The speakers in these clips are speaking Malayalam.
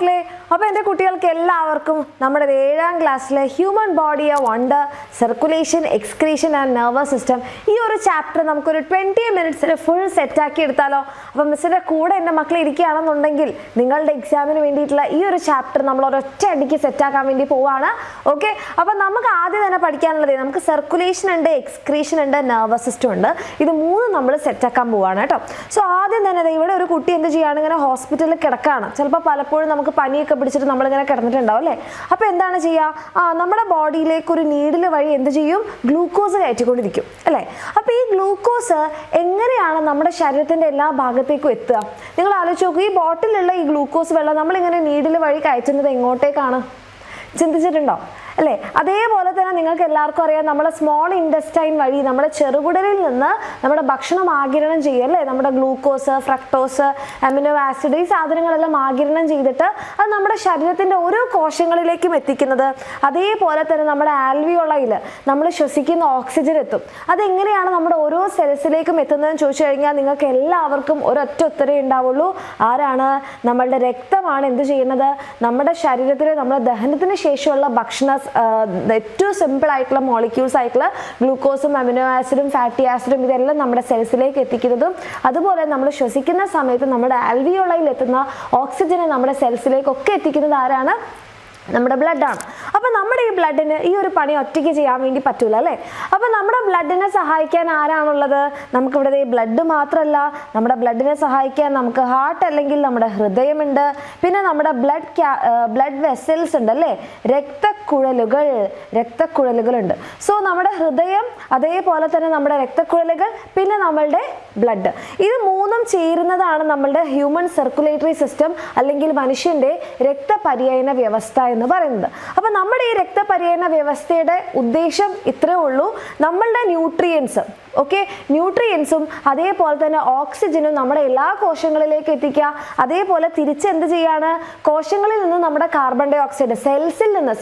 മക്കളെ, അപ്പോൾ എൻ്റെ കുട്ടികൾക്ക് എല്ലാവർക്കും നമ്മുടെ 7ാം ക്ലാസ്സിലെ human body A wonder, circulation, excretion and nervous system ഈ ഒരു ചാപ്റ്റർ നമുക്കൊരു 20 മിനിറ്റ്സിൽ ഫുൾ സെറ്റാക്കി എടുത്താലോ? അപ്പോൾ മിസ്സിൻ്റെ കൂടെ എൻ്റെ മക്കൾ ഇരിക്കുകയാണെന്നുണ്ടെങ്കിൽ നിങ്ങളുടെ എക്സാമിന് വേണ്ടിയിട്ടുള്ള ഈ ഒരു ചാപ്റ്റർ നമ്മൾ ഒരൊറ്റ അടിക്ക് സെറ്റാക്കാൻ വേണ്ടി പോവുകയാണ്. ഓക്കെ, അപ്പോൾ നമുക്ക് ആദ്യം തന്നെ പഠിക്കാനുള്ളത് നമുക്ക് സർക്കുലേഷൻ ഉണ്ട്, എക്സ്ക്രീഷൻ ഉണ്ട്, നെർവസ് സിസ്റ്റം ഉണ്ട്. ഇത് മൂന്നും നമ്മൾ സെറ്റാക്കാൻ പോവുകയാണ് കേട്ടോ. സോ ആദ്യം തന്നെ ഇവിടെ ഒരു കുട്ടി എന്ത് ചെയ്യുകയാണ്, ഇങ്ങനെ ഹോസ്പിറ്റലിൽ കിടക്കുകയാണ്. ചിലപ്പോൾ പലപ്പോഴും നമുക്ക് പനിയൊക്കെ പിടിച്ചിട്ട് നമ്മളിങ്ങനെ കിടന്നിട്ടുണ്ടാവും അല്ലേ? അപ്പോൾ എന്താണ് ചെയ്യുക, നമ്മുടെ ബോഡിയിലേക്ക് ഒരു നീഡിൽ വഴി എന്ത് ചെയ്യും, ഗ്ലൂക്കോസ് കയറ്റിക്കൊണ്ടിരിക്കും അല്ലേ? അപ്പോൾ ഈ ഗ്ലൂക്കോസ് എങ്ങനെയാണ് നമ്മുടെ ശരീരത്തിൻ്റെ എല്ലാ ഭാഗത്തേക്കും എത്തുക? നിങ്ങൾ ആലോചിച്ച് നോക്കൂ, ഈ ബോട്ടിലുള്ള ഈ ഗ്ലൂക്കോസ് വെള്ളം നമ്മളിങ്ങനെ നീഡിൽ വഴി കയറ്റുന്നത് എങ്ങോട്ടേക്കാണ്? ചിന്തിച്ചിട്ടുണ്ടോ അല്ലേ? അതേപോലെ തന്നെ നിങ്ങൾക്ക് എല്ലാവർക്കും അറിയാം, നമ്മുടെ സ്മോൾ ഇൻറ്റസ്റ്റൈൻ വഴി നമ്മുടെ ചെറുകുടലിൽ നിന്ന് നമ്മുടെ ഭക്ഷണം ആഗിരണം ചെയ്യും അല്ലേ? നമ്മുടെ ഗ്ലൂക്കോസ്, ഫ്രക്ടോസ്, അമിനോ ആസിഡ് ഈ സാധനങ്ങളെല്ലാം ആഗിരണം ചെയ്തിട്ട് അത് നമ്മുടെ ശരീരത്തിൻ്റെ ഓരോ കോശങ്ങളിലേക്കും എത്തിക്കുന്നത്. അതേപോലെ തന്നെ നമ്മുടെ ആൽവിയോളയിൽ നമ്മൾ ശ്വസിക്കുന്ന ഓക്സിജൻ എത്തും. അതെങ്ങനെയാണ് നമ്മുടെ ഓരോ സെൽസിലേക്കും എത്തുന്നതെന്ന് ചോദിച്ചു കഴിഞ്ഞാൽ നിങ്ങൾക്ക് എല്ലാവർക്കും ഒരൊറ്റ ഉത്തരവേ ഉണ്ടാവുള്ളൂ. ആരാണ്? നമ്മളുടെ രക്തമാണ് എന്ത് ചെയ്യുന്നത്, നമ്മുടെ ശരീരത്തിൽ നമ്മുടെ ദഹനത്തിന് ശേഷമുള്ള ഭക്ഷണ ഏറ്റവും സിമ്പിൾ ആയിട്ടുള്ള മോളിക്യൂൾസ് ആയിട്ടുള്ള ഗ്ലൂക്കോസും അമിനോ ആസിഡും ഫാറ്റി ആസിഡും ഇതെല്ലാം നമ്മുടെ സെൽസിലേക്ക് എത്തിക്കുന്നതും അതുപോലെ നമ്മൾ ശ്വസിക്കുന്ന സമയത്ത് നമ്മുടെ ആൽവിയോളയിൽ എത്തുന്ന ഓക്സിജനെ നമ്മുടെ സെൽസിലേക്കൊക്കെ എത്തിക്കുന്നത് ആരാണ്? നമ്മുടെ ബ്ലഡാണ്. അപ്പോൾ നമ്മുടെ ഈ ബ്ലഡിന് ഈ ഒരു പണി ഒറ്റയ്ക്ക് ചെയ്യാൻ വേണ്ടി പറ്റൂല അല്ലേ? അപ്പോൾ നമ്മുടെ ബ്ലഡിനെ സഹായിക്കാൻ ആരാണുള്ളത്? നമുക്കിവിടെ ഈ ബ്ലഡ് മാത്രമല്ല, നമ്മുടെ ബ്ലഡിനെ സഹായിക്കാൻ നമുക്ക് ഹാർട്ട് അല്ലെങ്കിൽ നമ്മുടെ ഹൃദയമുണ്ട്, പിന്നെ നമ്മുടെ ബ്ലഡ് വെസൽസ് ഉണ്ട് അല്ലേ? രക്തക്കുഴലുകളുണ്ട്. സോ നമ്മുടെ ഹൃദയം, അതേപോലെ തന്നെ നമ്മുടെ രക്തക്കുഴലുകൾ, പിന്നെ നമ്മളുടെ ബ്ലഡ്, ഇത് മൂന്നും ചേരുന്നതാണ് നമ്മളുടെ ഹ്യൂമൻ സർക്കുലേറ്ററി സിസ്റ്റം അല്ലെങ്കിൽ മനുഷ്യൻ്റെ രക്തപര്യന വ്യവസ്ഥ എന്ന് പറയുന്നത്. അപ്പോൾ നമ്മുടെ ഈ രക്തപര്യന വ്യവസ്ഥയുടെ ഉദ്ദേശം ഇത്രയേ ഉള്ളൂ, നമ്മളുടെ ന്യൂട്രിയൻസും അതേപോലെ തന്നെ ഓക്സിജനും നമ്മുടെ എല്ലാ കോശങ്ങളിലേക്ക് എത്തിക്കുക. അതേപോലെ തിരിച്ച് എന്ത് ചെയ്യാണ്, കോശങ്ങളിൽ നിന്ന് നമ്മുടെ കാർബൺ ഡൈ ഓക്സൈഡ്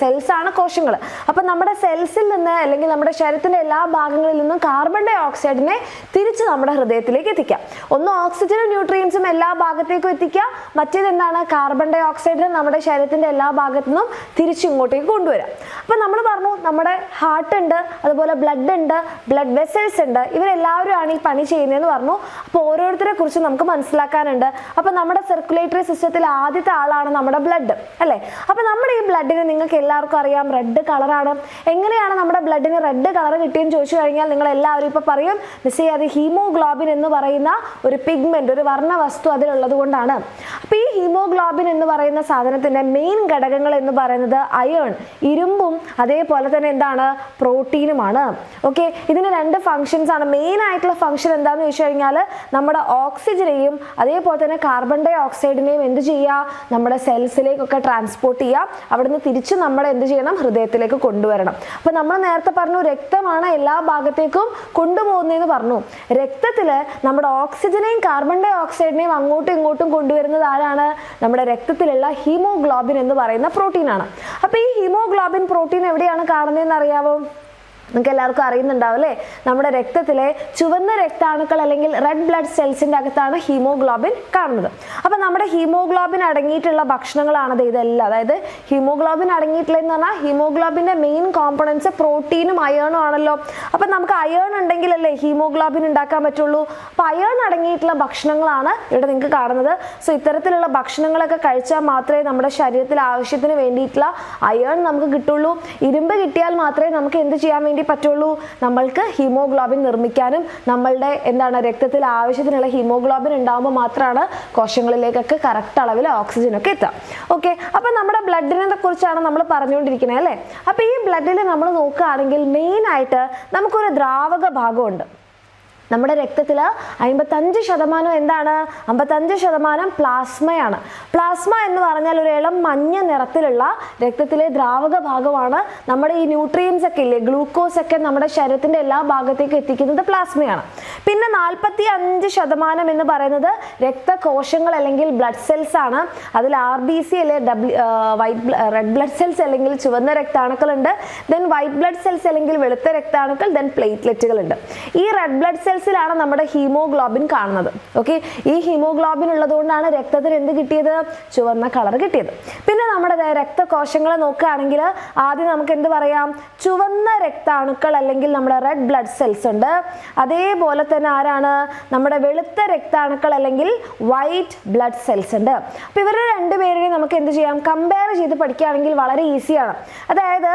സെൽസാണ് കോശങ്ങൾ. അപ്പം നമ്മുടെ സെൽസിൽ നിന്ന് അല്ലെങ്കിൽ നമ്മുടെ ശരീരത്തിൻ്റെ എല്ലാ ഭാഗങ്ങളിൽ നിന്നും കാർബൺ ഡൈ ഓക്സൈഡിനെ തിരിച്ച് നമ്മുടെ ഹൃദയത്തിലേക്ക് എത്തിക്കാം. ഒന്ന് ഓക്സിജനും ന്യൂട്രിയൻസും എല്ലാ ഭാഗത്തേക്കും എത്തിക്കുക, മറ്റേത് എന്താണ്, കാർബൺ ഡൈ ഓക്സൈഡിനെ നമ്മുടെ ശരീരത്തിൻ്റെ എല്ലാ ഭാഗത്തു നിന്നും തിരിച്ചിങ്ങോട്ടേക്ക് കൊണ്ടുവരാം. അപ്പം നമ്മൾ പറഞ്ഞു നമ്മുടെ ഹാർട്ട് ഉണ്ട്, അതുപോലെ ബ്ലഡ് ഉണ്ട്, ബ്ലഡ് വെസൽസ് ഉണ്ട്, ഇവരെല്ലാവരുമാണ് ഈ പണി ചെയ്യുന്നതെന്ന് പറഞ്ഞു. അപ്പോൾ ഓരോരുത്തരെ കുറിച്ച് നമുക്ക് മനസ്സിലാക്കാനുണ്ട്. അപ്പോൾ നമ്മുടെ സർക്കുലേറ്ററി സിസ്റ്റത്തിൽ ആദ്യത്തെ ആളാണ് നമ്മുടെ ബ്ലഡ് അല്ലേ? അപ്പോൾ നമ്മുടെ ഈ ബ്ലഡിന് നിങ്ങൾക്ക് എല്ലാവർക്കും അറിയാം റെഡ് കളറാണ്. എങ്ങനെയാണ് നമ്മുടെ ബ്ലഡിന് റെഡ് കളർ കിട്ടിയെന്ന് ചോദിച്ചു കഴിഞ്ഞാൽ നിങ്ങൾ എല്ലാവരും ഇപ്പോൾ പറയും, മിസ്സേ അത് ഹീമോഗ്ലോബിൻ എന്ന് പറയുന്ന ഒരു പിഗ്മെന്റ്, ഒരു വർണ്ണ വസ്തു അതിലുള്ളത് കൊണ്ടാണ്. അപ്പോൾ ഈ ഹീമോഗ്ലോബിൻ എന്ന് പറയുന്ന സാധനത്തിൻ്റെ മെയിൻ ഘടകങ്ങൾ എന്ന് പറയുന്നത് അയേൺ, ഇരുമ്പും അതേപോലെ തന്നെ എന്താണ്, പ്രോട്ടീനുമാണ്. ഓക്കെ, ഇതിന് രണ്ട് ഫങ്ഷൻസ് ആണ്. മെയിൻ ആയിട്ടുള്ള ഫംഗ്ഷൻ എന്താണെന്ന് ചോദിച്ചു കഴിഞ്ഞാൽ നമ്മുടെ ഓക്സിജനെയും അതേപോലെ തന്നെ കാർബൺ ഡൈ ഓക്സൈഡിനെയും എന്ത് ചെയ്യുക, നമ്മുടെ സെൽസിലേക്കൊക്കെ ട്രാൻസ്പോർട്ട് ചെയ്യുക. അവിടുന്ന് തിരിച്ച് നമ്മുടെ എന്ത് ചെയ്യണം, ഹൃദയത്തിലേക്ക് കൊണ്ടുവരണം. അപ്പോൾ നമ്മൾ നേരത്തെ പറഞ്ഞു രക്തമാണ് എല്ലാ ഭാഗത്തേക്കും കൊണ്ടുപോകുന്നതെന്ന് പറഞ്ഞു. രക്തത്തിൽ നമ്മുടെ ഓക്സിജനെയും കാർബൺ ഡൈ ഓക്സൈഡിനെയും അങ്ങോട്ടും ഇങ്ങോട്ടും കൊണ്ടുവരുന്നത് ആരാണ്? നമ്മുടെ രക്തത്തിലുള്ള ഹീമോഗ്ലോബിൻ എന്ന് പറയുന്ന പ്രോട്ടീനാണ്. അപ്പോൾ ഈ ഹീമോഗ്ലോബിൻ പ്രോട്ടീൻ എവിടെയാണ് കാണുന്നതെന്ന് അറിയാവോ? നിങ്ങൾക്ക് എല്ലാവർക്കും അറിയുന്നുണ്ടാവും അല്ലേ? നമ്മുടെ രക്തത്തിലെ ചുവന്ന രക്താണുക്കൾ അല്ലെങ്കിൽ റെഡ് ബ്ലഡ് സെൽസിൻ്റെ അകത്താണ് ഹീമോഗ്ലോബിൻ കാണുന്നത്. അപ്പോൾ നമ്മുടെ ഹീമോഗ്ലോബിൻ അടങ്ങിയിട്ടുള്ള ഭക്ഷണങ്ങളാണത് ഇതെല്ലാം. അതായത് ഹീമോഗ്ലോബിൻ അടങ്ങിയിട്ടുള്ളതെന്ന് പറഞ്ഞാൽ ഹീമോഗ്ലോബിൻ്റെ മെയിൻ കോമ്പണൻസ് പ്രോട്ടീനും അയേണും ആണല്ലോ. അപ്പോൾ നമുക്ക് അയേൺ ഉണ്ടെങ്കിലല്ലേ ഹീമോഗ്ലോബിൻ ഉണ്ടാക്കാൻ പറ്റുള്ളൂ. അപ്പോൾ അയേൺ അടങ്ങിയിട്ടുള്ള ഭക്ഷണങ്ങളാണ് ഇവിടെ നിങ്ങൾക്ക് കാണുന്നത്. സോ ഇത്തരത്തിലുള്ള ഭക്ഷണങ്ങളൊക്കെ കഴിച്ചാൽ മാത്രമേ നമ്മുടെ ശരീരത്തിൽ ആവശ്യത്തിന് വേണ്ടിയിട്ടുള്ള അയേൺ നമുക്ക് കിട്ടുള്ളൂ. ഇരുമ്പ് കിട്ടിയാൽ മാത്രമേ നമുക്ക് എന്ത് ചെയ്യാൻ വേണ്ടി പറ്റുള്ളൂ, നമ്മൾക്ക് ഹീമോഗ്ലോബിൻ നിർമ്മിക്കാനും നമ്മളുടെ എന്താണ് രക്തത്തിൽ ആവശ്യത്തിനുള്ള ഹീമോഗ്ലോബിൻ ഉണ്ടാകുമ്പോൾ മാത്രമാണ് കോശങ്ങളിലേക്കൊക്കെ കറക്റ്റ് അളവിൽ ഓക്സിജനൊക്കെ എത്തുക. ഓക്കെ, അപ്പം നമ്മുടെ ബ്ലഡിനെ കുറിച്ചാണ് നമ്മൾ പറഞ്ഞുകൊണ്ടിരിക്കുന്നത് അല്ലേ? അപ്പോൾ ഈ ബ്ലഡിൽ നമ്മൾ നോക്കുകയാണെങ്കിൽ മെയിനായിട്ട് നമുക്കൊരു ദ്രാവക ഭാഗമുണ്ട്. നമ്മുടെ രക്തത്തിൽ 55% എന്താണ്, 55% പ്ലാസ്മയാണ്. പ്ലാസ്മ എന്ന് പറഞ്ഞാൽ ഒരു ഇളം മഞ്ഞ നിറത്തിലുള്ള രക്തത്തിലെ ദ്രാവക ഭാഗമാണ്. നമ്മുടെ ഈ ന്യൂട്രിയൻസ് ഒക്കെ ഇല്ലേ, ഗ്ലൂക്കോസ് ഒക്കെ നമ്മുടെ ശരീരത്തിൻ്റെ എല്ലാ ഭാഗത്തേക്കും എത്തിക്കുന്നത് പ്ലാസ്മയാണ്. പിന്നെ 45% എന്ന് പറയുന്നത് രക്തകോശങ്ങൾ അല്ലെങ്കിൽ ബ്ലഡ് സെൽസ് ആണ്. അതിൽ RBC അല്ലെ റെഡ് ബ്ലഡ് സെൽസ് അല്ലെങ്കിൽ ചുവന്ന രക്താണുക്കളുണ്ട്, ദെൻ വൈറ്റ് ബ്ലഡ് സെൽസ് അല്ലെങ്കിൽ വെളുത്ത രക്താണുക്കൾ, ദെൻ പ്ലേറ്റ്ലെറ്റുകളുണ്ട്. ഈ റെഡ് ബ്ലഡ് സെൽസ് സെൽസിലാണ് നമ്മുടെ ഹീമോഗ്ലോബിൻ കാണുന്നത്. ഓക്കെ, ഈ ഹീമോഗ്ലോബിൻ ഉള്ളതുകൊണ്ടാണ് രക്തത്തിന് എന്ത് കിട്ടിയത്? ചുവന്ന കളർ കിട്ടിയത്. പിന്നെ നമ്മുടെ രക്തകോശങ്ങളെ നോക്കുകയാണെങ്കിൽ ആദ്യം നമുക്ക് എന്ത് പറയാം? ചുവന്ന രക്താണുക്കൾ അല്ലെങ്കിൽ നമ്മുടെ റെഡ് ബ്ലഡ് സെൽസ് ഉണ്ട്. അതേപോലെ തന്നെ ആരാണ്? നമ്മുടെ വെളുത്ത രക്താണുക്കൾ അല്ലെങ്കിൽ വൈറ്റ് ബ്ലഡ് സെൽസ് ഉണ്ട്. അപ്പോൾ ഇവരുടെ രണ്ടുപേരെയും നമുക്ക് എന്ത് ചെയ്യാം? കമ്പയർ ചെയ്ത് പഠിക്കുകയാണെങ്കിൽ വളരെ ഈസിയാണ്. അതായത്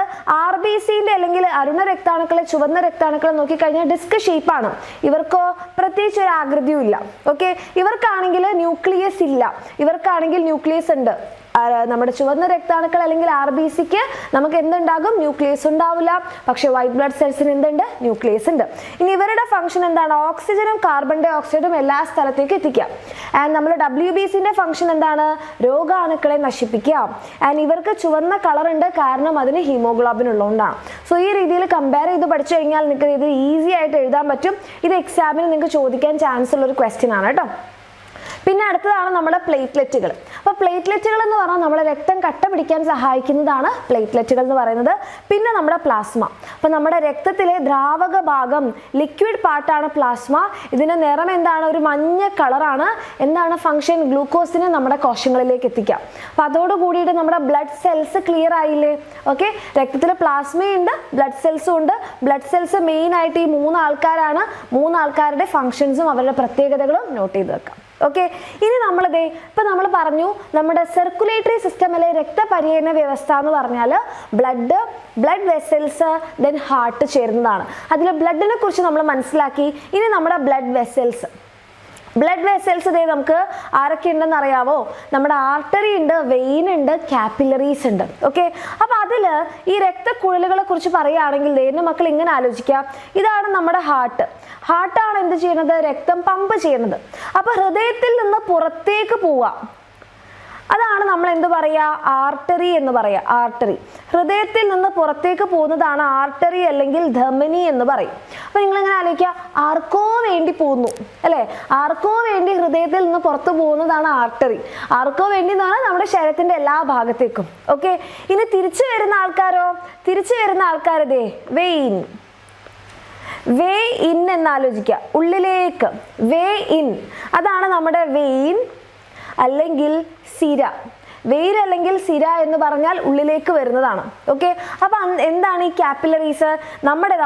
RBCന്റെ അല്ലെങ്കിൽ അരുണ രക്താണുക്കളെ, ചുവന്ന രക്താണുക്കളെ നോക്കിക്കഴിഞ്ഞാൽ ഡിസ്ക് ഷേപ്പാണ്. ഇവർക്കോ പ്രത്യേകിച്ച് ഒരു ആകൃതിയും ഇല്ല. ഓക്കെ, ഇവർക്കാണെങ്കിൽ ന്യൂക്ലിയസ് ഇല്ല, ഇവർക്കാണെങ്കിൽ ന്യൂക്ലിയസ് ഉണ്ട്. നമ്മുടെ ചുവന്ന രക്താണുക്കൾ അല്ലെങ്കിൽ RBCക്ക് നമുക്ക് എന്തുണ്ടാകും? ന്യൂക്ലിയസ് ഉണ്ടാവില്ല. പക്ഷെ വൈറ്റ് ബ്ലഡ് സെൽസിന് എന്തുണ്ട്? ന്യൂക്ലിയസ് ഉണ്ട്. ഇനി ഇവരുടെ ഫംഗ്ഷൻ എന്താണ്? ഓക്സിജനും കാർബൺ ഡൈ ഓക്സൈഡും എല്ലാ സ്ഥലത്തേക്കും എത്തിക്കാം. ആൻഡ് നമ്മുടെ WBCന്റെ ഫംഗ്ഷൻ എന്താണ്? രോഗാണുക്കളെ നശിപ്പിക്കുക. ആൻഡ് ഇവർക്ക് ചുവന്ന കളർ ഉണ്ട്, കാരണം അതിന് ഹീമോഗ്ലോബിൻ ഉള്ളതുകൊണ്ടാണ്. സോ ഈ രീതിയിൽ കമ്പയർ ചെയ്ത് പഠിച്ചു കഴിഞ്ഞാൽ നിങ്ങൾക്ക് ഇത് ഈസി ആയിട്ട് എഴുതാൻ പറ്റും. ഇത് എക്സാമിന് നിങ്ങൾക്ക് ചോദിക്കാൻ ചാൻസ് ഉള്ള ഒരു ക്വസ്റ്റ്യൻ ആണ് കേട്ടോ. പിന്നെ അടുത്തതാണ് നമ്മുടെ പ്ലേറ്റ്ലെറ്റുകൾ. അപ്പോൾ പ്ലേറ്റ്ലെറ്റുകൾ എന്ന് പറഞ്ഞാൽ നമ്മുടെ രക്തം കട്ട പിടിക്കാൻ സഹായിക്കുന്നതാണ് പ്ലേറ്റ്ലെറ്റുകൾ എന്ന് പറയുന്നത്. പിന്നെ നമ്മുടെ പ്ലാസ്മ. അപ്പോൾ നമ്മുടെ രക്തത്തിലെ ദ്രാവക ഭാഗം, ലിക്വിഡ് പാർട്ടാണ് പ്ലാസ്മ. ഇതിന്റെ നിറം എന്താണ്? ഒരു മഞ്ഞ കളറാണ്. എന്താണ് ഫംഗ്ഷൻ? ഗ്ലൂക്കോസിനെ നമ്മുടെ കോശങ്ങളിലേക്ക് എത്തിക്കാം. അപ്പോൾ അതോട് കൂടിയിട്ട് നമ്മുടെ ബ്ലഡ് സെൽസ് ക്ലിയർ ആയില്ലേ? ഓക്കെ, രക്തത്തിൽ പ്ലാസ്മയുണ്ട്, ബ്ലഡ് സെൽസും ഉണ്ട്. ബ്ലഡ് സെൽസ് മെയിൻ ആയിട്ട് ഈ 3 ആൾക്കാരാണ്. 3 ആൾക്കാരുടെ ഫംഗ്ഷൻസും അവരുടെ പ്രത്യേകതകളും നോട്ട് ചെയ്ത് വെക്കാം. ഓക്കെ, ഇനി ഇപ്പം നമ്മൾ പറഞ്ഞു നമ്മുടെ സർക്കുലേറ്ററി സിസ്റ്റമിലെ രക്തപര്യന വ്യവസ്ഥ എന്ന് പറഞ്ഞാൽ ബ്ലഡ് വെസൽസ്, ദെൻ ഹാർട്ട് ചേരുന്നതാണ്. അതിൽ ബ്ലഡിനെ കുറിച്ച് നമ്മൾ മനസ്സിലാക്കി. ഇനി നമ്മുടെ ബ്ലഡ് വെസൽസ് നമുക്ക് ആരൊക്കെ ഉണ്ടെന്ന് അറിയാവോ? നമ്മുടെ ആർട്ടറി ഉണ്ട്, വെയിൻ ഉണ്ട്, കാപ്പിലറീസ് ഉണ്ട്. ഓക്കെ, അപ്പൊ അതിൽ ഈ രക്തക്കുഴലുകളെ കുറിച്ച് പറയുകയാണെങ്കിൽ എൻ്റെ മക്കൾ ഇങ്ങനെ ആലോചിക്കാം. ഇതാണ് നമ്മുടെ ഹാർട്ടാണ് എന്ത് ചെയ്യുന്നത്? രക്തം പമ്പ് ചെയ്യുന്നത്. അപ്പൊ ഹൃദയത്തിൽ നിന്ന് പുറത്തേക്ക് പോവാം, അതാണ് നമ്മൾ എന്ത് പറയാ? ആർട്ടറി എന്ന് പറയാ. ആർട്ടറി ഹൃദയത്തിൽ നിന്ന് പുറത്തേക്ക് പോകുന്നതാണ് ആർട്ടറി അല്ലെങ്കിൽ ധമനി എന്ന് പറയും. അപ്പൊ നിങ്ങൾ ഇങ്ങനെ ആലോചിക്കുക, ആർക്കോ വേണ്ടി പോകുന്നു അല്ലെ? ആർക്കോ വേണ്ടി ഹൃദയത്തിൽ നിന്ന് പുറത്തു പോകുന്നതാണ് ആർട്ടറി. ആർക്കോ വേണ്ടി എന്ന് പറഞ്ഞാൽ നമ്മുടെ ശരീരത്തിന്റെ എല്ലാ ഭാഗത്തേക്കും. ഓക്കെ, ഇനി തിരിച്ചു വരുന്ന ആൾക്കാരോ? തിരിച്ചു വരുന്ന ആൾക്കാരതേ വെയിൻ. വേ ഇൻ എന്നാലോചിക്കുക, ഉള്ളിലേക്ക് വേ ഇൻ. അതാണ് നമ്മുടെ വെയിൻ അല്ലെങ്കിൽ സിര. വെയിൻ അല്ലെങ്കിൽ സിര എന്ന് പറഞ്ഞാൽ ഉള്ളിലേക്ക് വരുന്നതാണ്. ഓക്കെ, അപ്പൊ എന്താണ് ഈ കാപ്പിലറീസ്? നമ്മുടെ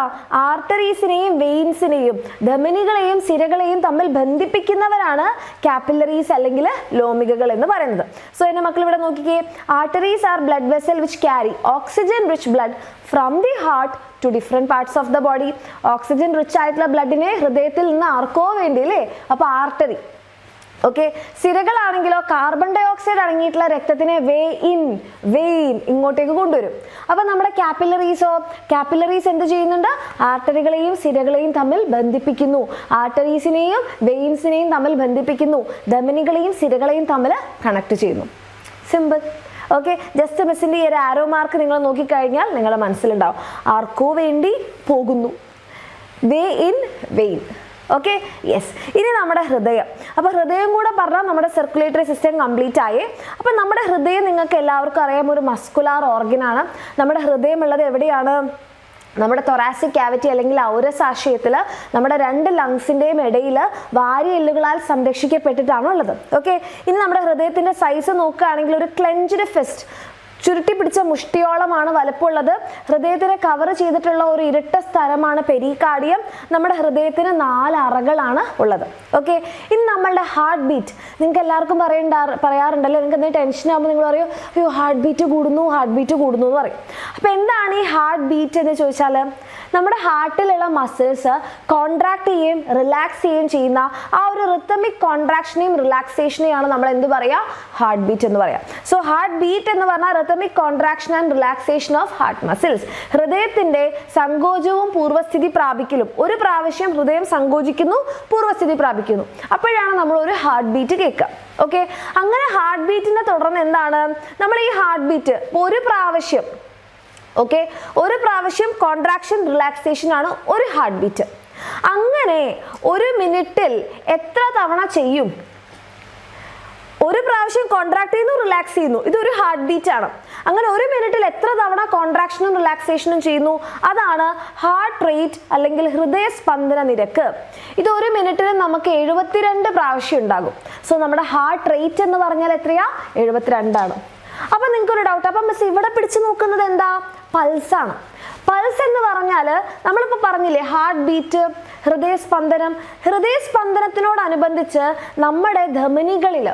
ആർട്ടറീസിനെയും വെയിൻസിനെയും ധമനികളെയും സിരകളെയും തമ്മിൽ ബന്ധിപ്പിക്കുന്നവരാണ് കാപ്പിലറീസ് അല്ലെങ്കിൽ ലോമികകൾ എന്ന് പറയുന്നത്. സോ എന്റെ മക്കൾ ഇവിടെ നോക്കിക്കേ, arteries are blood vessel which carry oxygen rich blood from the heart to different parts of the body. Oxygen rich ആയിട്ടുള്ള ബ്ലഡിനെ ഹൃദയത്തിൽ നിന്ന് ആർക്കോ വേണ്ടി അല്ലേ? അപ്പൊ ആർട്ടറി. ഓക്കെ, സിരകളാണെങ്കിലോ കാർബൺ ഡൈ ഓക്സൈഡ് അടങ്ങിയിട്ടുള്ള രക്തത്തിനെ വെയിൻ ഇങ്ങോട്ടേക്ക് കൊണ്ടുവരും. അപ്പൊ നമ്മുടെ കാപ്പിലറീസ് എന്ത് ചെയ്യുന്നുണ്ട്? ആർട്ടറികളെയും സിരകളെയും തമ്മിൽ ബന്ധിപ്പിക്കുന്നു. ആർട്ടറീസിനെയും വെയിൻസിനെയും തമ്മിൽ ബന്ധിപ്പിക്കുന്നു. ധമനികളെയും സിരകളെയും തമ്മിൽ കണക്ട് ചെയ്യുന്നു. സിമ്പിൾ. ഓക്കെ, ജസ്റ്റ് മിസ്സിന്റെ ഈ ഒരു ആരോ മാർക്ക് നിങ്ങൾ നോക്കിക്കഴിഞ്ഞാൽ നിങ്ങളുടെ മനസ്സിലുണ്ടാവും, ആർക്കോ വേണ്ടി പോകുന്നു. Way in vein. Okay, yes. ഇനി നമ്മുടെ ഹൃദയം. അപ്പോൾ ഹൃദയം കൂടെ പറഞ്ഞാൽ നമ്മുടെ സർക്കുലേറ്ററി സിസ്റ്റം കംപ്ലീറ്റ് ആയേ. അപ്പം നമ്മുടെ ഹൃദയം നിങ്ങൾക്ക് എല്ലാവർക്കും അറിയാം, ഒരു മസ്കുലാർ ഓർഗനാണ്. നമ്മുടെ ഹൃദയം ഉള്ളത് എവിടെയാണ്? നമ്മുടെ തൊറാസിക് ക്യാവിറ്റി അല്ലെങ്കിൽ ഔരസാശയത്തിൽ നമ്മുടെ 2 ലങ്സിൻ്റെയും ഇടയിൽ വാരിയെല്ലുകളാൽ സംരക്ഷിക്കപ്പെട്ടിട്ടാണ് ഉള്ളത്. ഓക്കെ, ഇനി നമ്മുടെ ഹൃദയത്തിൻ്റെ സൈസ് നോക്കുകയാണെങ്കിൽ ഒരു ക്ലെഞ്ച്ഡ് ഫിസ്റ്റ്, ചുരുട്ടി പിടിച്ച മുഷ്ടിയോളമാണ് വലുപ്പമുള്ളത്. ഹൃദയത്തിനെ കവർ ചെയ്തിട്ടുള്ള ഒരു ഇരട്ട സ്ഥലമാണ് പെരികാർഡിയം. നമ്മുടെ ഹൃദയത്തിന് 4 അറകളാണ് ഉള്ളത്. ഓക്കെ, ഇനി നമ്മളുടെ ഹാർട്ട് ബീറ്റ്. നിങ്ങൾക്ക് എല്ലാവർക്കും പറയാറുണ്ടല്ലോ, നിങ്ങൾക്ക് എന്തെങ്കിലും ടെൻഷൻ ആകുമ്പോൾ നിങ്ങൾ പറയും, അയ്യോ ഹാർട്ട് ബീറ്റ് കൂടുന്നു എന്ന് പറയും. അപ്പോൾ എന്താണ് ഈ ഹാർട്ട് ബീറ്റ് എന്ന് ചോദിച്ചാൽ, നമ്മുടെ ഹാർട്ടിലുള്ള മസിൽസ് കോൺട്രാക്ട് ചെയ്യുകയും റിലാക്സ് ചെയ്യുകയും ചെയ്യുന്ന ആ ഒരു റിത്തമിക് കോൺട്രാക്ഷനെയും റിലാക്സേഷനെയാണ് നമ്മൾ എന്ത് പറയുക? ഹാർട്ട് ബീറ്റ് എന്ന് പറയാം. സോ ഹാർട്ട് ബീറ്റ് എന്ന് പറഞ്ഞാൽ rhythmic contraction and relaxation of heart muscles. ഹൃദയത്തിന്റെ സങ്കോചവും പൂർവ്വസ്ഥിതി പ്രാപിക്കലും. ഒരു പ്രാവശ്യം ഹൃദയം സങ്കോചിക്കുന്നു, പൂർവ്വസ്ഥിതി പ്രാപിക്കുന്നു, അപ്പോഴാണ് നമ്മൾ ഒരു ഹാർട്ട് ബീറ്റ് കേൾക്കുക. ഓക്കെ, അങ്ങനെ ഹാർട്ട് ബീറ്റിനെ തുടർന്ന് എന്താണ് നമ്മൾ ഈ ഹാർട്ട് ബീറ്റ് ഒരു പ്രാവശ്യം കോൺട്രാക്ഷൻ റിലാക്സേഷൻ ആണ് ഒരു ഹാർട്ട് ബീറ്റ്. അങ്ങനെ ഒരു മിനിറ്റിൽ എത്ര തവണ ചെയ്യും? ഒരു പ്രാവശ്യം കോൺട്രാക്ട് ചെയ്യുന്നു, റിലാക്സ് ചെയ്യുന്നു. ഇതൊരു ഹാർട്ട് ബീറ്റ് ആണ്. അങ്ങനെ ഒരു മിനിറ്റിൽ എത്ര തവണ കോൺട്രാക്ഷനും റിലാക്സേഷനും ചെയ്യുന്നു, അതാണ് ഹാർട്ട് റേറ്റ് അല്ലെങ്കിൽ ഹൃദയസ്പന്ദന നിരക്ക്. ഇത് ഒരു മിനിറ്റിൽ നമുക്ക് 72 പ്രാവശ്യം ഉണ്ടാകും. സോ നമ്മുടെ ഹാർട്ട് റേറ്റ് എന്ന് പറഞ്ഞാൽ എത്രയാ? 72 ആണ്. അപ്പൊ നിങ്ങൾക്കൊരു ഡൗട്ട്, അപ്പൊ മിസ് ഇവിടെ പിടിച്ചു നോക്കുന്നത് എന്താ? പൾസാണ്. പൾസ് എന്ന് പറഞ്ഞാൽ നമ്മളിപ്പോൾ പറഞ്ഞില്ലേ ഹാർട്ട് ബീറ്റ്, ഹൃദയസ്പന്ദനം. ഹൃദയസ്പന്ദനത്തിനോടനുബന്ധിച്ച് നമ്മുടെ ധമനികളിൽ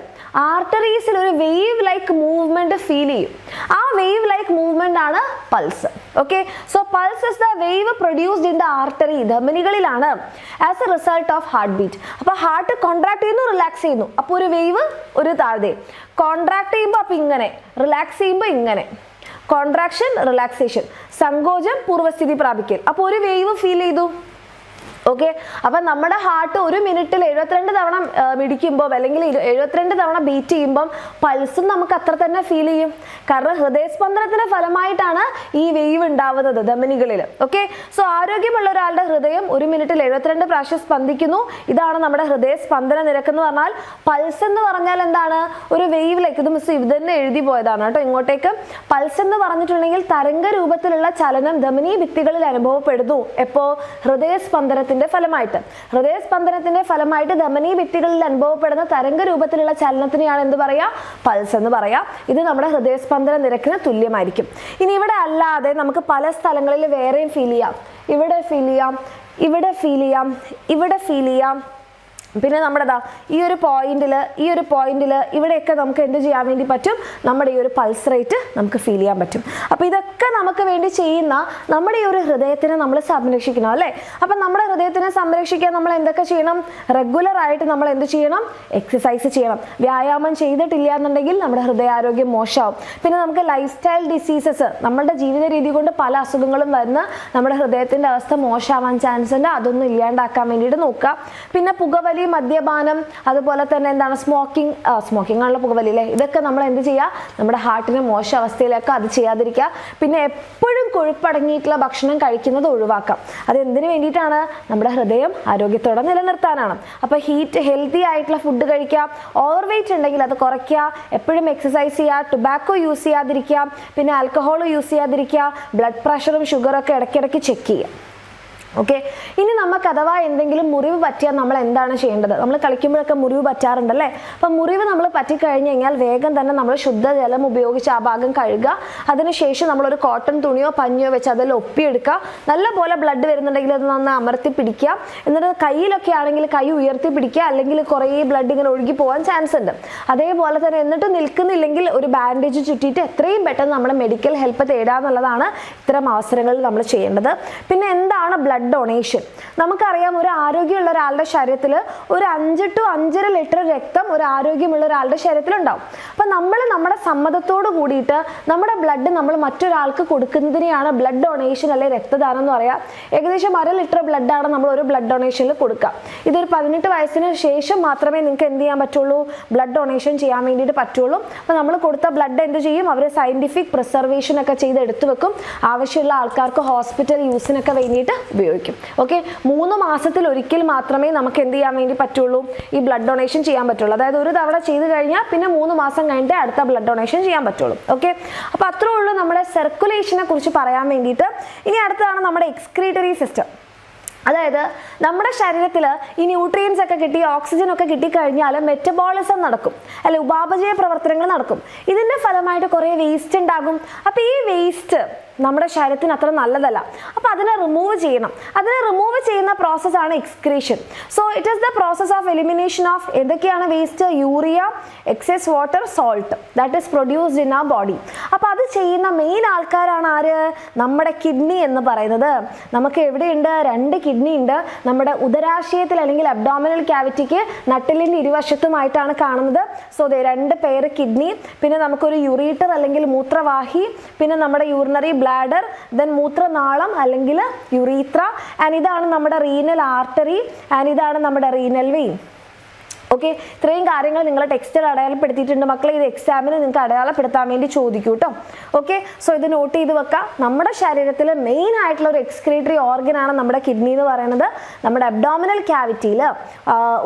ആർട്ടറീസിൽ ഒരു വേവ് ലൈക്ക് മൂവ്മെന്റ് ഫീൽ ചെയ്യും. ആ വേവ് ലൈക്ക് മൂവ്മെന്റ് ആണ് pulse. Okay, so pulse is the wave produced in the artery, ധമനികളിലാണ് as a result of heart beat. അപ്പോൾ ഹാർട്ട് കോൺട്രാക്ട് ചെയ്യുന്നു, റിലാക്സ് ചെയ്യുന്നു, അപ്പോൾ ഒരു വേവ് ഒരു താഴ്തെ. കോൺട്രാക്ട് ചെയ്യുമ്പോൾ അപ്പോൾ ഇങ്ങനെ, റിലാക്സ് ചെയ്യുമ്പോൾ ഇങ്ങനെ. കോൺട്രാക്ഷൻ, റിലാക്സേഷൻ, സങ്കോചം, പൂർവ്വസ്ഥിതി പ്രാപിക്കൽ. അപ്പോൾ ഒരു വേവ് ഫീൽ ചെയ്തു. ഓക്കെ, അപ്പം നമ്മുടെ ഹാർട്ട് ഒരു മിനിറ്റിൽ 72 തവണ മിടിക്കുമ്പോൾ അല്ലെങ്കിൽ 72 തവണ ബീറ്റ് ചെയ്യുമ്പം പൾസും നമുക്ക് അത്ര തന്നെ ഫീൽ ചെയ്യും. കാരണം ഹൃദയസ്പന്ദനത്തിന്റെ ഫലമായിട്ടാണ് ഈ വേവ് ഉണ്ടാവുന്നത് ധമനികളിൽ. ഓക്കെ, സോ ആരോഗ്യമുള്ള ഒരാളുടെ ഹൃദയം ഒരു മിനിറ്റിൽ 72 പ്രാവശ്യം സ്പന്ദിക്കുന്നു. ഇതാണ് നമ്മുടെ ഹൃദയസ്പന്ദന നിരക്ക് എന്ന് പറഞ്ഞാൽ. പൾസ് എന്ന് പറഞ്ഞാൽ എന്താണ്? ഒരു വേവിലേക്ക്, ഇത് മിസ് ഇത് തന്നെ എഴുതി പോയതാണ് കേട്ടോ ഇങ്ങോട്ടേക്ക്. പൾസ് എന്ന് പറഞ്ഞിട്ടുണ്ടെങ്കിൽ തരംഗ രൂപത്തിലുള്ള ചലനം ധമനി ഭിത്തികളിൽ അനുഭവപ്പെടുന്നു. എപ്പോ? ഹൃദയസ്പന്ദനത്തിന്റെ ഫലമായിട്ട്. ഹൃദയസ്പന്ദനത്തിന്റെ ഫലമായിട്ട് ധമനി ഭിത്തികളിൽ അനുഭവപ്പെടുന്ന തരംഗ രൂപത്തിലുള്ള ചലനത്തിനെയാണ് എന്ത് പറയാ? പൾസ് എന്ന് പറയാ. ഇത് നമ്മുടെ ഹൃദയസ്പന്ദന നിരക്കിന് തുല്യമായിരിക്കും. ഇനി ഇവിടെ അല്ലാതെ നമുക്ക് പല സ്ഥലങ്ങളിൽ വേറെയും ഫീൽ ചെയ്യാം. ഇവിടെ ഫീൽ ചെയ്യാം, ഇവിടെ ഫീൽ ചെയ്യാം, ഇവിടെ ഫീൽ ചെയ്യാം. പിന്നെ നമ്മുടെ ഈ ഒരു പോയിന്റിൽ ഇവിടെയൊക്കെ നമുക്ക് എന്ത് ചെയ്യാൻ വേണ്ടി പറ്റും? നമ്മുടെ ഈ ഒരു പൾസ് റേറ്റ് നമുക്ക് ഫീൽ ചെയ്യാൻ പറ്റും. അപ്പോൾ ഇതൊക്കെ നമുക്ക് വേണ്ടി ചെയ്യുന്ന നമ്മുടെ ഈ ഒരു ഹൃദയത്തിനെ നമ്മൾ സംരക്ഷിക്കണം അല്ലേ? അപ്പം നമ്മുടെ ഹൃദയത്തിനെ സംരക്ഷിക്കാൻ നമ്മൾ എന്തൊക്കെ ചെയ്യണം? റെഗുലർ ആയിട്ട് നമ്മൾ എന്ത് ചെയ്യണം? എക്സസൈസ് ചെയ്യണം. വ്യായാമം ചെയ്തിട്ടില്ല എന്നുണ്ടെങ്കിൽ നമ്മുടെ ഹൃദയാരോഗ്യം മോശമാവും. പിന്നെ നമുക്ക് ലൈഫ് സ്റ്റൈൽ ഡിസീസസ്, നമ്മുടെ ജീവിത രീതി കൊണ്ട് പല അസുഖങ്ങളും വരുന്ന നമ്മുടെ ഹൃദയത്തിൻ്റെ അവസ്ഥ മോശമാവാൻ ചാൻസ് ഉണ്ട്. അതൊന്നും ഇല്ലാണ്ടാക്കാൻ വേണ്ടിയിട്ട് നോക്കുക. പിന്നെ പുകവലി, മദ്യപാനം, അതുപോലെ തന്നെ എന്താണ് സ്മോക്കിംഗ് ആണല്ലോ പുകവലി അല്ലേ? ഇതൊക്കെ നമ്മൾ എന്ത് ചെയ്യുക? നമ്മുടെ ഹാർട്ടിനെ മോശം അവസ്ഥയിലേക്ക് അത് ചെയ്യാതിരിക്കുക. പിന്നെ എപ്പോഴും കൊഴുപ്പടങ്ങിയിട്ടുള്ള ഭക്ഷണം കഴിക്കുന്നത് ഒഴിവാക്കാം. അത് എന്തിനു വേണ്ടിയിട്ടാണ്? നമ്മുടെ ഹൃദയം ആരോഗ്യത്തോടെ നിലനിർത്താനാണ്. അപ്പോൾ ഹെൽത്തി ആയിട്ടുള്ള ഫുഡ് കഴിക്കുക. ഓവർ വെയിറ്റ് ഉണ്ടെങ്കിൽ അത് കുറയ്ക്കുക. എപ്പോഴും എക്സസൈസ് ചെയ്യുക. ടൊബാക്കോ യൂസ് ചെയ്യാതിരിക്കുക. പിന്നെ ആൽക്കഹോൾ യൂസ് ചെയ്യാതിരിക്കുക. ബ്ലഡ് പ്രഷറും ഷുഗറൊക്കെ ഇടയ്ക്കിടയ്ക്ക് ചെക്ക് ചെയ്യുക. ഓക്കെ, ഇനി നമുക്ക് അഥവാ എന്തെങ്കിലും മുറിവ് പറ്റിയാൽ നമ്മൾ എന്താണ് ചെയ്യേണ്ടത്? നമ്മൾ കളിക്കുമ്പോഴൊക്കെ മുറിവ് പറ്റാറുണ്ടല്ലേ? അപ്പം മുറിവ് നമ്മൾ പറ്റിക്കഴിഞ്ഞ് കഴിഞ്ഞാൽ വേഗം തന്നെ നമ്മൾ ശുദ്ധജലം ഉപയോഗിച്ച് ആ ഭാഗം കഴുകുക. അതിനുശേഷം നമ്മളൊരു കോട്ടൺ തുണിയോ പഞ്ഞിയോ വെച്ച് അതിൽ ഒപ്പിയെടുക്കുക. നല്ലപോലെ ബ്ലഡ് വരുന്നുണ്ടെങ്കിൽ അത് നന്നായി അമർത്തി പിടിക്കുക. എന്നിട്ട് കയ്യിലൊക്കെ ആണെങ്കിൽ കൈ ഉയർത്തി പിടിക്കുക. അല്ലെങ്കിൽ കുറേ ബ്ലഡ് ഇങ്ങനെ ഒഴുകി പോകാൻ ചാൻസ് ഉണ്ട്. അതേപോലെ തന്നെ എന്നിട്ട് നിൽക്കുന്നില്ലെങ്കിൽ ഒരു ബാൻഡേജ് ചുറ്റിയിട്ട് എത്രയും പെട്ടെന്ന് നമ്മുടെ മെഡിക്കൽ ഹെൽപ്പ് തേടുക എന്നുള്ളതാണ് ഇത്തരം അവസരങ്ങളിൽ നമ്മൾ ചെയ്യേണ്ടത്. പിന്നെ എന്താണ് ബ്ലഡ് ഡൊണേഷൻ? നമുക്കറിയാം, ഒരു ആരോഗ്യമുള്ള ഒരാളുടെ ശരീരത്തിൽ ഒരു 5 to 5.5 ലിറ്റർ രക്തം ഒരു ആരോഗ്യമുള്ള ഒരാളുടെ ശരീരത്തിൽ ഉണ്ടാവും. അപ്പം നമ്മൾ നമ്മുടെ സമ്മതത്തോട് കൂടിയിട്ട് നമ്മുടെ ബ്ലഡ് നമ്മൾ മറ്റൊരാൾക്ക് കൊടുക്കുന്നതിനെയാണ് ബ്ലഡ് ഡൊണേഷൻ അല്ലെങ്കിൽ രക്തദാനം എന്ന് പറയാം. ഏകദേശം 1/2 ലിറ്റർ ബ്ലഡാണ് നമ്മൾ ഒരു ബ്ലഡ് ഡൊണേഷനിൽ കൊടുക്കുക. ഇതൊരു 18 വയസ്സിന് ശേഷം മാത്രമേ നിങ്ങൾക്ക് എന്ത് ചെയ്യാൻ പറ്റുള്ളൂ? ബ്ലഡ് ഡൊണേഷൻ ചെയ്യാൻ വേണ്ടിയിട്ട് പറ്റുള്ളൂ. അപ്പോൾ നമ്മൾ കൊടുത്ത ബ്ലഡ് എന്ത് ചെയ്യും? അവർ സയന്റിഫിക് പ്രിസർവേഷൻ ഒക്കെ ചെയ്ത് എടുത്തു വെക്കും. ആവശ്യമുള്ള ആൾക്കാർക്ക് ഹോസ്പിറ്റൽ യൂസിനൊക്കെ വേണ്ടിയിട്ട് ഉപയോഗിക്കും. ഓക്കെ, 3 മാസത്തിൽ ഒരിക്കൽ മാത്രമേ നമുക്ക് എന്ത് ചെയ്യാൻ വേണ്ടി പറ്റുള്ളൂ? ഈ ബ്ലഡ് ഡൊണേഷൻ ചെയ്യാൻ പറ്റുള്ളൂ. അതായത് ഒരു തവണ ചെയ്ത് കഴിഞ്ഞാൽ പിന്നെ 3 മാസം കഴിഞ്ഞിട്ട് അടുത്ത ബ്ലഡ് ഡൊണേഷൻ ചെയ്യാൻ പറ്റുള്ളൂ. ഓക്കെ, അപ്പോൾ അത്രേ ഉള്ളൂ നമ്മുടെ സർക്കുലേഷനെ കുറിച്ച് പറയാൻ വേണ്ടിയിട്ട്. ഇനി അടുത്തതാണ് നമ്മുടെ എക്സ്ക്രീറ്ററി സിസ്റ്റം. അതായത് നമ്മുടെ ശരീരത്തിൽ ഈ ന്യൂട്രിയൻസ് ഒക്കെ കിട്ടി, ഓക്സിജൻ ഒക്കെ കിട്ടിക്കഴിഞ്ഞാൽ മെറ്റബോളിസം നടക്കും അല്ലെ? ഉപാപചയ പ്രവർത്തനങ്ങൾ നടക്കും. ഇതിൻ്റെ ഫലമായിട്ട് കുറേ വേസ്റ്റ് ഉണ്ടാകും. അപ്പോൾ ഈ വേസ്റ്റ് നമ്മുടെ ശരീരത്തിന് അത്ര നല്ലതല്ല. അപ്പോൾ അതിനെ റിമൂവ് ചെയ്യണം. അതിനെ റിമൂവ് ചെയ്യുന്ന പ്രോസസ്സാണ് excretion. So it is the process of elimination of എന്തൊക്കെയാണ് waste? Urea, excess water, salt that is produced in our body. അപ്പോൾ അത് ചെയ്യുന്ന മെയിൻ ആൾക്കാരാണ് ആര്? നമ്മുടെ കിഡ്നി എന്ന് പറയുന്നത്. നമുക്ക് എവിടെയുണ്ട്? 2 കിഡ്നി ഉണ്ട്. നമ്മുടെ ഉദരാശയത്തിൽ അല്ലെങ്കിൽ അബ്ഡോമിനൽ ക്യാവിറ്റിക്ക് നട്ടിലിൻ്റെ ഇരുവശത്തുമായിട്ടാണ് കാണുന്നത്. സോ 2 പേര് കിഡ്നി. പിന്നെ നമുക്കൊരു യുറീറ്റർ അല്ലെങ്കിൽ മൂത്രവാഹി, പിന്നെ നമ്മുടെ യൂറിനറി ബ്ലാഡർ, ദെൻ മൂത്രനാളം അല്ലെങ്കിൽ യുറീത്ര, ആൻഡ് ഇതാണ് നമ്മുടെ റീനൽ ആർട്ടറി, ആൻഡ് ഇതാണ് നമ്മുടെ റീനൽ വെയിൻ. ഓക്കെ, ഇത്രയും കാര്യങ്ങൾ നിങ്ങളെ ടെക്സ്റ്റിൽ അടയാളപ്പെടുത്തിയിട്ടുണ്ട് മക്കളെ. ഇത് എക്സാമിന് നിങ്ങൾക്ക് അടയാളപ്പെടുത്താൻ വേണ്ടി ചോദിക്കൂ കേട്ടോ. ഓക്കെ, സോ ഇത് നോട്ട് ചെയ്ത് വെക്കാം. നമ്മുടെ ശരീരത്തിൽ മെയിൻ ആയിട്ടുള്ള ഒരു എക്സ്ക്രീറ്ററി ഓർഗൻ ആണ് നമ്മുടെ കിഡ്നി എന്ന് പറയുന്നത്. നമ്മുടെ അബ്ഡോമിനൽ ക്യാവിറ്റിയിൽ,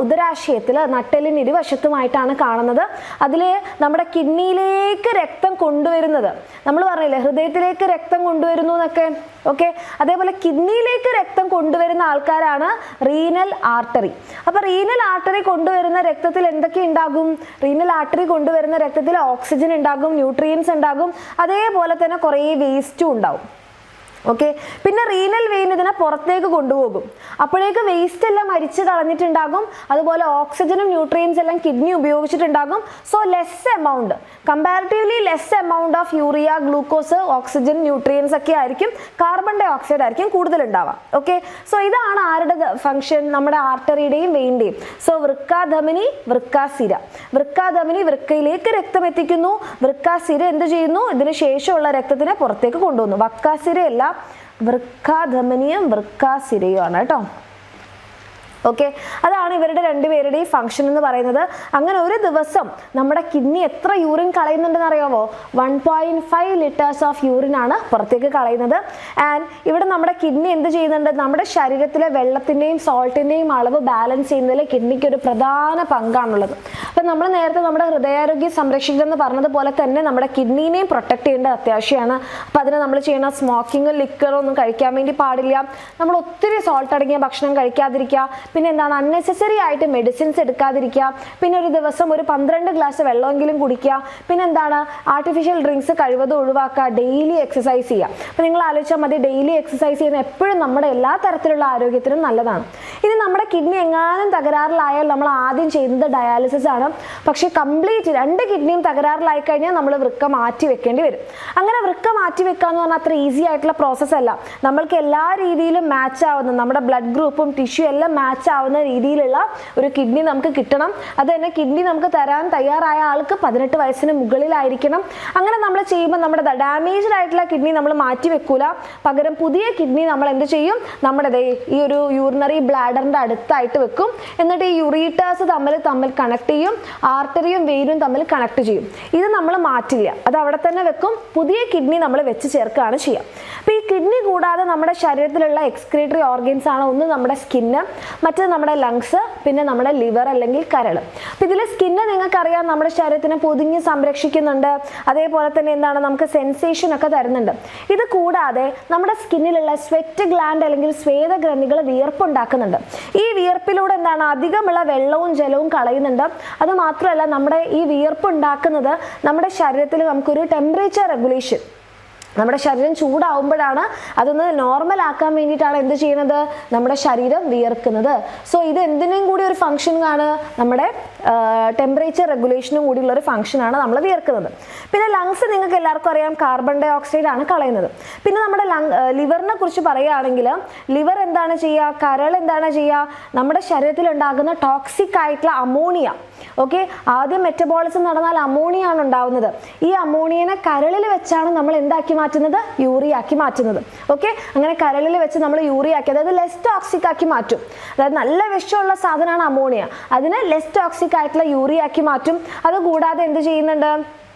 ഉദരാശയത്തിൽ, നട്ടെല്ലിന് ഇരുവശത്തുമായിട്ടാണ് കാണുന്നത്. അതിൽ നമ്മുടെ കിഡ്നിയിലേക്ക് രക്തം കൊണ്ടുവരുന്നത്, നമ്മൾ പറഞ്ഞില്ലേ ഹൃദയത്തിലേക്ക് രക്തം കൊണ്ടുവരുന്നു എന്നൊക്കെ. ഓക്കെ, അതേപോലെ കിഡ്നിയിലേക്ക് രക്തം കൊണ്ടുവരുന്ന ആൾക്കാരാണ് റീനൽ ആർട്ടറി. അപ്പൊ റീനൽ ആർട്ടറി കൊണ്ടുവരുന്ന രക്തത്തിൽ എന്തൊക്കെ ഉണ്ടാകും? റീനൽ ആർട്ടറി കൊണ്ടുവരുന്ന രക്തത്തിൽ ഓക്സിജൻ ഉണ്ടാകും, ന്യൂട്രിയൻസ് ഉണ്ടാകും, അതേപോലെ തന്നെ കുറേ വേസ്റ്റും ഉണ്ടാവും. ഓക്കെ, പിന്നെ റീനൽ വെയിൻ ഇതിനെ പുറത്തേക്ക് കൊണ്ടുപോകും. അപ്പോഴേക്ക് വേസ്റ്റ് എല്ലാം അരിച്ച് കളഞ്ഞിട്ടുണ്ടാകും. അതുപോലെ ഓക്സിജനും ന്യൂട്രിയൻസ് എല്ലാം കിഡ്നി ഉപയോഗിച്ചിട്ടുണ്ടാകും. So less amount, comparatively less amount of urea, glucose, oxygen, nutrients ഒക്കെ ആയിരിക്കും. കാർബൺ ഡൈ ഓക്സൈഡ് ആയിരിക്കും കൂടുതൽ ഉണ്ടാവുക. ഓക്കെ, സോ ഇതാണ് ആരുടെ ഫംഗ്ഷൻ? നമ്മുടെ ആർട്ടറിയുടെയും വെയിൻ്റെയും. സോ വൃക്കാധമനി, വൃക്കാസിര. വൃക്കാധമനി വൃക്കയിലേക്ക് രക്തം എത്തിക്കുന്നു. വൃക്കാസിര എന്ത് ചെയ്യുന്നു? ഇതിന് ശേഷമുള്ള രക്തത്തിനെ പുറത്തേക്ക് കൊണ്ടുവന്നു. വക്കാസിരയല്ല, വൃക്കാധമനിയും വൃക്കാസിരയും ആണ് കേട്ടോ. ഓക്കെ, അതാണ് ഇവരുടെ രണ്ടുപേരുടെയും ഫംഗ്ഷൻ എന്ന് പറയുന്നത്. അങ്ങനെ ഒരു ദിവസം നമ്മുടെ കിഡ്നി എത്ര യൂറിൻ കളയുന്നുണ്ടെന്ന് അറിയാമോ? 1.5 ലിറ്റേഴ്സ് ഓഫ് യൂറിൻ ആണ് പുറത്തേക്ക് കളയുന്നത്. ആൻഡ് ഇവിടെ നമ്മുടെ കിഡ്നി എന്ത് ചെയ്യുന്നുണ്ട്? നമ്മുടെ ശരീരത്തിലെ വെള്ളത്തിൻ്റെയും സോൾട്ടിൻ്റെയും അളവ് ബാലൻസ് ചെയ്യുന്നതിൽ കിഡ്നിക്ക് ഒരു പ്രധാന പങ്കാണുള്ളത്. അപ്പം നമ്മൾ നേരത്തെ നമ്മുടെ ഹൃദയാരോഗ്യം സംരക്ഷിക്കുക എന്ന് പറഞ്ഞതുപോലെ തന്നെ നമ്മുടെ കിഡ്നീനെയും പ്രൊട്ടക്ട് ചെയ്യേണ്ടത് അത്യാവശ്യമാണ്. അപ്പം അതിന് നമ്മൾ ചെയ്യണം സ്മോക്കിങ്ങും ലിക്കറും ഒന്നും കഴിക്കാൻ വേണ്ടി പാടില്ല. നമ്മൾ ഒത്തിരി സോൾട്ട് അടങ്ങിയ ഭക്ഷണം കഴിക്കാതിരിക്കുക. പിന്നെ എന്താണ്? അൺനെസസറി ആയിട്ട് മെഡിസിൻസ് എടുക്കാതിരിക്കുക. പിന്നെ ഒരു ദിവസം ഒരു 12 ഗ്ലാസ് വെള്ളമെങ്കിലും കുടിക്കുക. പിന്നെ എന്താണ്? ആർട്ടിഫിഷ്യൽ ഡ്രിങ്ക്സ് കഴിവതും ഒഴിവാക്കുക. ഡെയിലി എക്സസൈസ് ചെയ്യുക. അപ്പം നിങ്ങൾ ആലോചിച്ചാൽ മതി, ഡെയിലി എക്സസൈസ് ചെയ്യുന്ന എപ്പോഴും നമ്മുടെ എല്ലാ തരത്തിലുള്ള ആരോഗ്യത്തിനും നല്ലതാണ്. ഇനി നമ്മുടെ കിഡ്നി എങ്ങാനും തകരാറിലായാൽ നമ്മൾ ആദ്യം ചെയ്യുന്നത് ഡയാലിസിസ് ആണ്. പക്ഷേ കംപ്ലീറ്റ് 2 കിഡ്നിയും തകരാറിലായി കഴിഞ്ഞാൽ നമ്മൾ വൃക്ക മാറ്റി വെക്കേണ്ടി വരും. അങ്ങനെ വൃക്ക മാറ്റി വെക്കുക എന്ന് പറഞ്ഞാൽ അത്ര ഈസി ആയിട്ടുള്ള പ്രോസസ്സ് അല്ല. നമ്മൾക്ക് എല്ലാ രീതിയിലും മാച്ച് ആവുന്ന, നമ്മുടെ ബ്ലഡ് ഗ്രൂപ്പും ടിഷ്യൂ എല്ലാം മാച്ച് ആവുന്ന രീതിയിലുള്ള ഒരു കിഡ്നി നമുക്ക് കിട്ടണം. അത് തന്നെ കിഡ്നി നമുക്ക് തരാൻ തയ്യാറായ ആൾക്ക് 18 വയസ്സിന് മുകളിലായിരിക്കണം. അങ്ങനെ നമ്മൾ ചെയ്യുമ്പോൾ നമ്മുടെ ഡാമേജ്ഡ് ആയിട്ടുള്ള കിഡ്നി നമ്മൾ മാറ്റി വെക്കൂല. പകരം പുതിയ കിഡ്നി നമ്മൾ എന്ത് ചെയ്യും? നമ്മുടെ ഈ ഒരു യൂറിനറി ബ്ലാഡറിന്റെ അടുത്തായിട്ട് വെക്കും. എന്നിട്ട് ഈ യൂറീറ്റേഴ്സ് തമ്മിൽ കണക്ട് ചെയ്യും. ആർട്ടറിയും വെയിനും തമ്മിൽ കണക്ട് ചെയ്യും. ഇത് നമ്മൾ മാറ്റില്ല, അത് അവിടെ തന്നെ വെക്കും. പുതിയ കിഡ്നി നമ്മൾ വെച്ച് ചേർക്കുകയാണ് ചെയ്യുക. അപ്പോൾ ഈ കിഡ്നി കൂടാതെ നമ്മുടെ ശരീരത്തിലുള്ള എക്സ്ക്രീറ്ററി ഓർഗൻസ് ആണ് ഒന്ന് നമ്മുടെ സ്കിന്ന്, മറ്റത് നമ്മുടെ ലങ്സ്, പിന്നെ നമ്മുടെ ലിവർ അല്ലെങ്കിൽ കരൾ. അപ്പം ഇതിൽ സ്കിന്ന് നിങ്ങൾക്കറിയാം നമ്മുടെ ശരീരത്തിനെ പൊതിഞ്ഞ് സംരക്ഷിക്കുന്നുണ്ട്. അതേപോലെ തന്നെ എന്താണ്? നമുക്ക് സെൻസേഷൻ ഒക്കെ തരുന്നുണ്ട്. ഇത് കൂടാതെ നമ്മുടെ സ്കിന്നിലുള്ള സ്വെറ്റ് ഗ്ലാൻഡ് അല്ലെങ്കിൽ സ്വേദഗ്രന്ഥികൾ വിയർപ്പുണ്ടാക്കുന്നുണ്ട്. ഈ വിയർപ്പിലൂടെ എന്താണ്? അധികമുള്ള വെള്ളവും ജലവും കളയുന്നുണ്ട്. അത് മാത്രമല്ല, നമ്മുടെ ഈ വിയർപ്പ് ഉണ്ടാക്കുന്നത് നമ്മുടെ ശരീരത്തിൽ നമുക്കൊരു ടെമ്പറേച്ചർ റെഗുലേഷൻ, നമ്മുടെ ശരീരം ചൂടാവുമ്പോഴാണ് അതൊന്ന് നോർമൽ ആക്കാൻ വേണ്ടിയിട്ടാണ് എന്ത് ചെയ്യുന്നത്? നമ്മുടെ ശരീരം വിയർക്കുന്നത്. സോ ഇത് എന്തിനും കൂടി ഒരു ഫംഗ്ഷനാണ്, നമ്മുടെ ടെമ്പറേച്ചർ റെഗുലേഷനും കൂടിയുള്ള ഒരു ഫംഗ്ഷനാണ് നമ്മൾ വിയർക്കുന്നത്. പിന്നെ ലങ്സ് നിങ്ങൾക്ക് എല്ലാവർക്കും അറിയാം, കാർബൺ ഡൈ ഓക്സൈഡ് ആണ് കളയുന്നത്. പിന്നെ നമ്മുടെ ലിവറിനെ കുറിച്ച് പറയുകയാണെങ്കിൽ ലിവർ എന്താണ് ചെയ്യുക? കരൾ എന്താണ് ചെയ്യുക? നമ്മുടെ ശരീരത്തിൽ ഉണ്ടാകുന്ന ടോക്സിക് ആയിട്ടുള്ള അമോണിയ, ഓക്കെ, ആദ്യം മെറ്റബോളിസം നടന്നാൽ അമോണിയ ആണ് ഉണ്ടാവുന്നത്. ഈ അമോണിയനെ കരളിൽ വെച്ചാണ് നമ്മൾ എന്താക്കി മാറ്റുന്നത്? യൂറിയ ആക്കി മാറ്റുന്നത്. ഓക്കെ, അങ്ങനെ കരളിൽ വെച്ച് നമ്മൾ യൂറിയ ആക്കി, അതായത് ലെസ് ടോക്സിക് ആക്കി മാറ്റും. അതായത് നല്ല വിഷമുള്ള സാധനമാണ് അമോണിയ, അതിനെ ലെസ് ടോക്സിക് ആയിട്ടുള്ള യൂറിയ ആക്കി മാറ്റും. അതുകൂടാതെ എന്ത് ചെയ്യുന്നുണ്ട്?